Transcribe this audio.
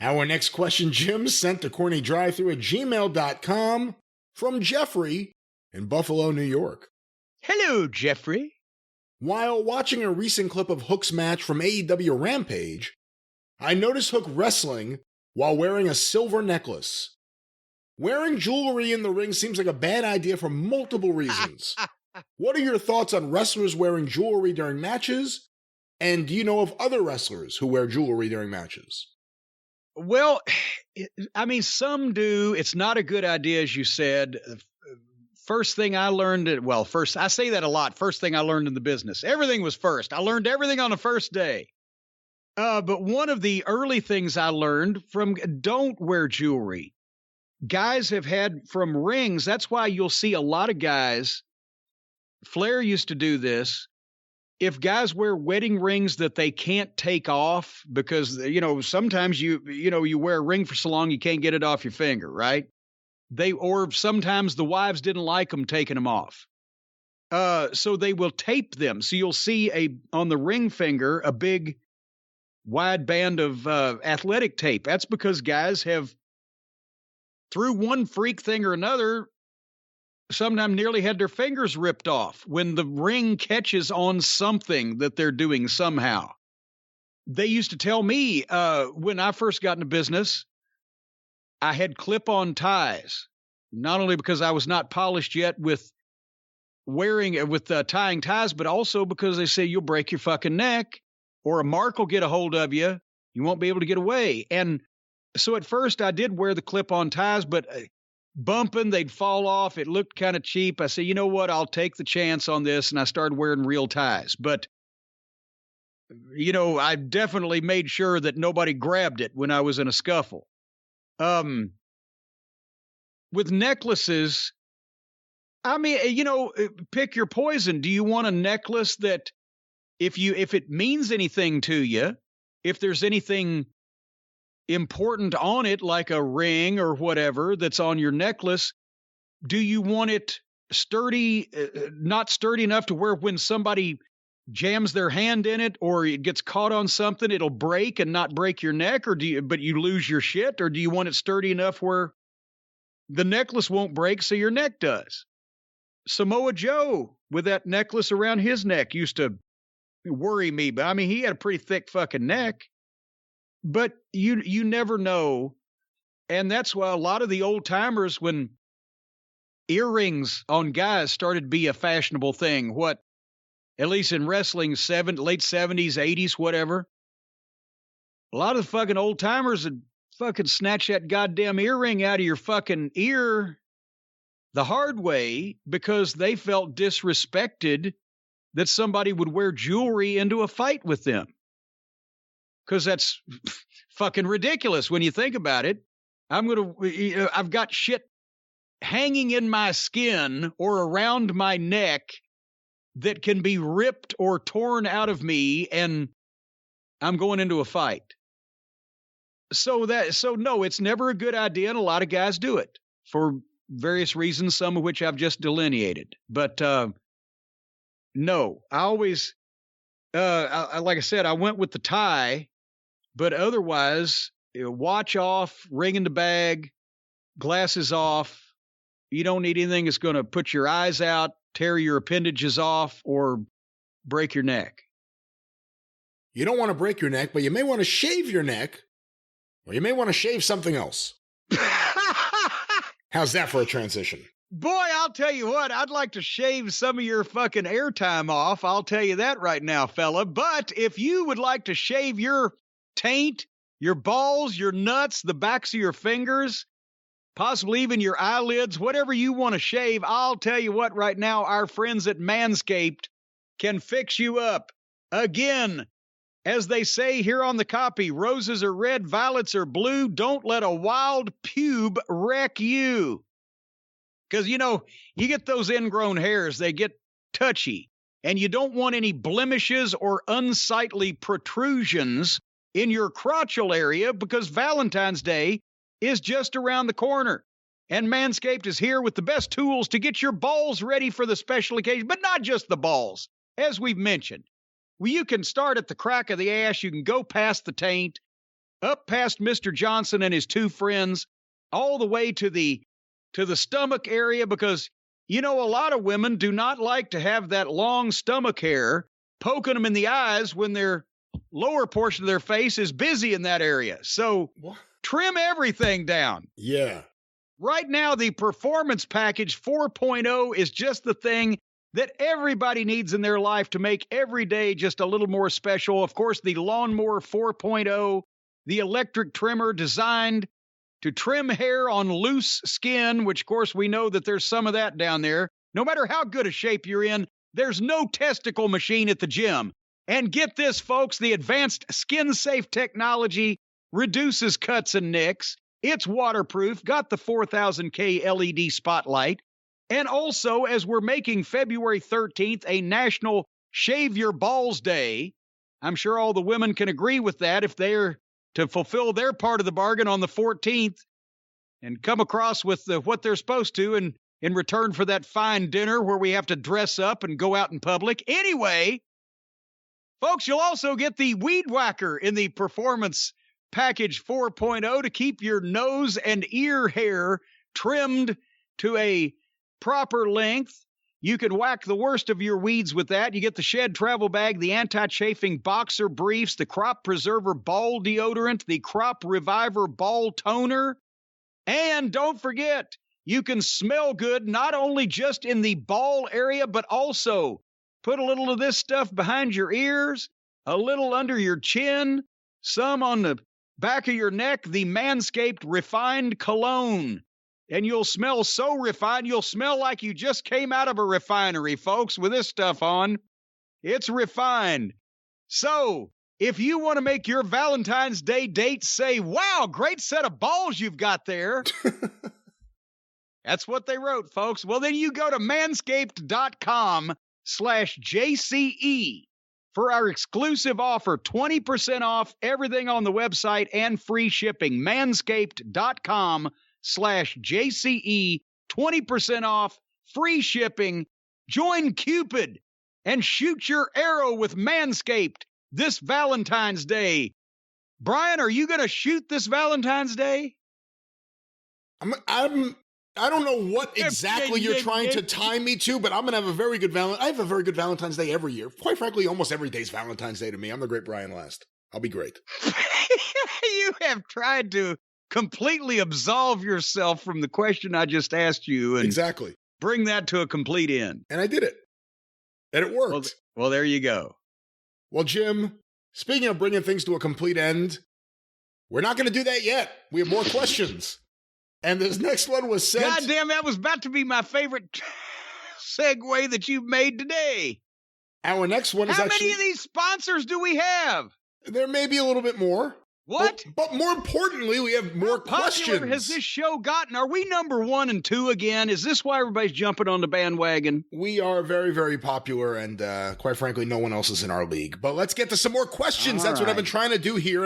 Our next question, Jim, sent to CornyDriveThru at gmail.com from Jeffrey in Buffalo, New York. Hello, Jeffrey. While watching a recent clip of Hook's match from AEW Rampage, I noticed Hook wrestling while wearing a silver necklace. Wearing jewelry in the ring seems like a bad idea for multiple reasons. What are your thoughts on wrestlers wearing jewelry during matches? And do you know of other wrestlers who wear jewelry during matches? Well, I mean, some do. It's not a good idea, as you said. First thing I learned, I say that a lot. First thing I learned in the business. Everything was first. I learned everything on the first day. But one of the early things I learned don't wear jewelry. Guys have had from rings. That's why you'll see a lot of guys. Flair used to do this. If guys wear wedding rings that they can't take off because, sometimes you wear a ring for so long you can't get it off your finger, right? Or sometimes the wives didn't like them taking them off. So they will tape them. So you'll see on the ring finger, a big wide band of athletic tape. That's because guys have, through one freak thing or another, sometimes nearly had their fingers ripped off when the ring catches on something that they're doing somehow. They used to tell me when I first got into business, I had clip-on ties, not only because I was not polished yet with tying ties, but also because they say you'll break your fucking neck or a mark will get a hold of you. You won't be able to get away. And so at first I did wear the clip-on ties, but bumping, they'd fall off. It looked kind of cheap. I said, you know what? I'll take the chance on this. And I started wearing real ties. But, I definitely made sure that nobody grabbed it when I was in a scuffle. With necklaces, I mean, pick your poison. Do you want a necklace that if it means anything to you, if there's anything important on it, like a ring or whatever that's on your necklace, do you want it sturdy, not sturdy enough to where when somebody jams their hand in it or it gets caught on something, it'll break and not break your neck, but you lose your shit? Or do you want it sturdy enough where the necklace won't break so your neck does? Samoa Joe, with that necklace around his neck, used to worry me, but I mean, he had a pretty thick fucking neck. But you never know. And that's why a lot of the old timers, when earrings on guys started to be a fashionable thing, at least in wrestling, late 70s, 80s, whatever, a lot of the fucking old timers would fucking snatch that goddamn earring out of your fucking ear the hard way because they felt disrespected that somebody would wear jewelry into a fight with them. Because that's fucking ridiculous when you think about it. I've got shit hanging in my skin or around my neck that can be ripped or torn out of me, and I'm going into a fight. So no, it's never a good idea, and a lot of guys do it for various reasons, some of which I've just delineated. But no, I always, like I said, I went with the tie. But otherwise, watch off, ring in the bag, glasses off. You don't need anything that's going to put your eyes out, tear your appendages off, or break your neck. You don't want to break your neck, but you may want to shave your neck, or you may want to shave something else. How's that for a transition? Boy, I'll tell you what, I'd like to shave some of your fucking airtime off. I'll tell you that right now, fella. But if you would like to shave your taint, your balls, your nuts, the backs of your fingers, possibly even your eyelids, whatever you want to shave, I'll tell you what right now, our friends at Manscaped can fix you up. Again, as they say here on the copy, roses are red, violets are blue. Don't let a wild pube wreck you. Because, you get those ingrown hairs, they get touchy, and you don't want any blemishes or unsightly protrusions in your crotchal area because Valentine's Day is just around the corner. And Manscaped is here with the best tools to get your balls ready for the special occasion, but not just the balls, as we've mentioned. Well, you can start at the crack of the ass, you can go past the taint, up past Mr. Johnson and his two friends, all the way to the stomach area, because, a lot of women do not like to have that long stomach hair poking them in the eyes when their lower portion of their face is busy in that area. So trim everything down. Yeah. Right now, the Performance Package 4.0 is just the thing that everybody needs in their life to make every day just a little more special. Of course, the Lawnmower 4.0, the electric trimmer designed to trim hair on loose skin, which, of course, we know that there's some of that down there. No matter how good a shape you're in, there's no testicle machine at the gym. And get this, folks, the advanced skin-safe technology reduces cuts and nicks. It's waterproof, got the 4000K LED spotlight. And also, as we're making February 13th a National Shave Your Balls Day, I'm sure all the women can agree with that if they're to fulfill their part of the bargain on the 14th and come across with what they're supposed to in return for that fine dinner where we have to dress up and go out in public. Anyway, folks, you'll also get the Weed Whacker in the Performance Package 4.0 to keep your nose and ear hair trimmed to a proper length. You can whack the worst of your weeds with that. You get the Shed Travel Bag, the Anti-Chafing Boxer Briefs, the Crop Preserver Ball Deodorant, the Crop Reviver Ball Toner. And don't forget, you can smell good not only just in the ball area, but also put a little of this stuff behind your ears, a little under your chin, some on the back of your neck, the Manscaped Refined Cologne. And you'll smell so refined, you'll smell like you just came out of a refinery, folks, with this stuff on. It's refined. So, if you want to make your Valentine's Day date say, wow, great set of balls you've got there. That's what they wrote, folks. Well, then you go to manscaped.com/JCE for our exclusive offer, 20% off everything on the website and free shipping. Manscaped.com/JCE, 20% off, free shipping. Join Cupid and shoot your arrow with Manscaped this Valentine's Day. Brian, are you going to shoot this Valentine's Day? I don't know what exactly you're trying to tie me to, but I'm going to have a very good I have a very good Valentine's Day every year. Quite frankly, almost every day's Valentine's Day to me. I'm the great Brian Last. I'll be great. You have tried to completely absolve yourself from the question I just asked you and exactly bring that to a complete end. And I did it. And it worked. Well, there you go. Well, Jim, speaking of bringing things to a complete end, we're not going to do that yet. We have more questions. And this next one was sent. God damn, that was about to be my favorite segue that you've made today. Our next one is How many of these sponsors do we have? There may be a little bit more. What? But more importantly, we have more questions. How popular has this show gotten? Are we number 1 and 2 again? Is this why everybody's jumping on the bandwagon? We are very, very popular, and quite frankly, no one else is in our league. But let's get to some more questions. That's what I've been trying to do here.